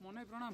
मने प्रणाम।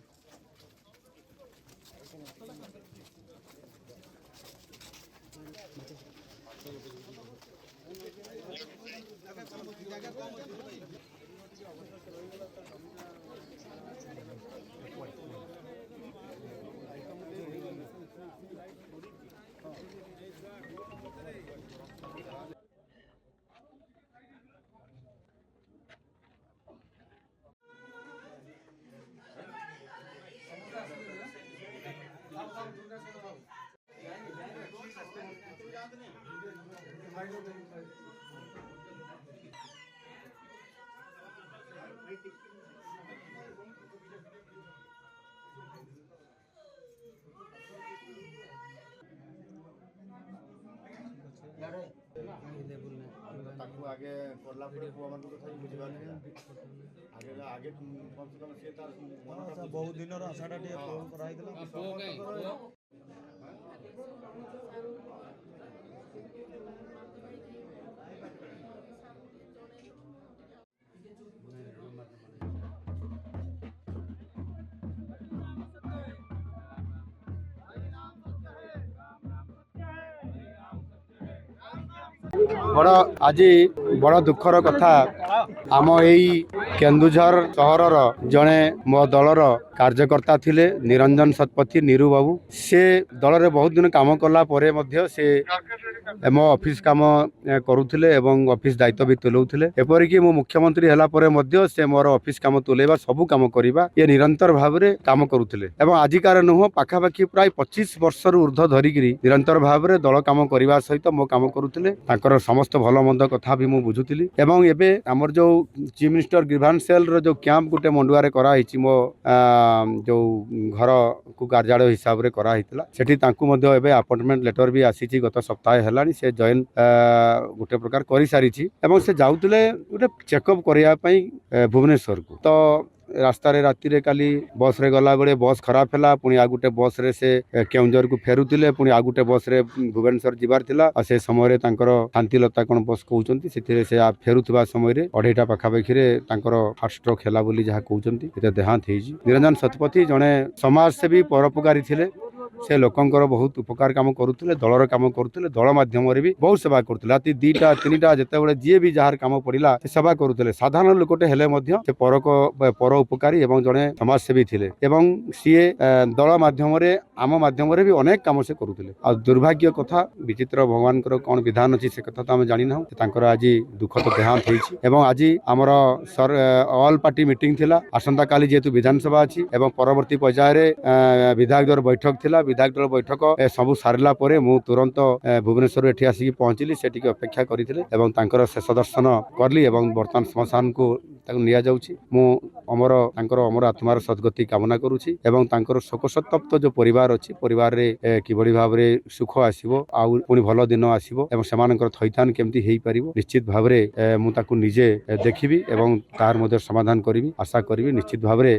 आगे करला पुआ मान कथा बुझिबार आगे आगे कम से कम से तार मनटा बहुत दिन रो आशाटा टे फोन कराई दिला बड़ आज बड़ दुखर कथा आम यही केन्दुझर सहरर जड़े मो दलर कार्यकर्ता थिले निरंजन शतपथी नीरू बाबू से दल में बहुत दिन काम कला परे मध्य से मो ऑफिस काम करुथिले एवं ऑफिस दायित्व भी तुलाउथिले एपरिक मु मुख्यमंत्री हला परे मध्य से मोर ऑफिस काम तुलेबा सबु काम करिबा ये निरंतर भाव में काम करुथिले एवं आजिकार नुह पाखापाखि प्राय 25 वर्ष ऊर्ध्व धरिकी निरंतर भाव में दल काम करने सहित मो काम करुथिले तांकर समस्त भल मंद कथा भी मु बुझुथिली एवं एबे हमर जो chief minister grievance cell row जो कैंप गुटे मंडुआरे करा हिची मो जो घर को कार्यालय हिसाब रे करा हितला सेठी तांकु मध्ये एबे अपॉइंटमेंट लेटर भी आसीची गत सप्ताह हेलानी से जॉइन गोटे प्रकार करि सारिची एवं से जाउतले गोटे चेकअप करिया पई भुवनेश्वर को तो रास्ता रे राति रे काली बस रे गला बेले बस खराब हैला पुनी आ गुटे बस रे से केउंझर को फेरुतिले पुनी आ गुटे बस रे भुवनेश्वर जिबार थिला आ से समय रे तांकर शांतिलता कोन बस कहउचंती सेथिरे से आ फेरुतबा समय रे अढेटा पाखापाखि रे तांकर हार्ट स्ट्रोक हैला बोली जहा कहउचंती एते देहांत हेजी निरंजन शतपथी जने समाज सेवी परोपकारी थिले से लोकंकर बहुत उपकार काम करुले दलर काम करुले दल माध्यम भी बहुत सेवा करुले राति 2टा 3टा जिते जी भी जार काम पड़ा से सेवा करुले साधारण लोकटे हेले से पर उपकारी एवं जड़े समाजसेवी थिले एवं सीए दल माध्यम आम माध्यम भी अनेक काम से करुले आ दुर्भाग्य कथा विचित्र भगवान कौन विधान अच्छी से कथा तो आम जानी ना आज दुखद देहांत होइछि एवं आज आमर ऑल पार्टी मीटिंग थिला आसंता काली जेहेतु विधानसभा अच्छी एवं परवर्ती पर्यायर विधायक दल बैठक थिला विधायक दल बैठक सबू सारा पर मु तुरंत भुवनेश्वर एठी आसिक पहुंचली से अपेक्षा करथिले एवं तांकर शेष दर्शन करली एवं वर्तमान श्मशान को निया जाउछि मु अमर तांकर अमर आत्मार सद्गति कामना करूछि एवं तांकर शोक संतप्त जो परिवार अछि परिवार रे किबड़ी भाव रे सुख आसीबो आ पुनी भलो दिन आसीबो एवं सेमानकर थैथान केमति हेई परिबो निश्चित भाव रे मु ताकू निजे देखिबी एवं तार मध्ये समाधान करिवि आशा करिवि निश्चित भाव रे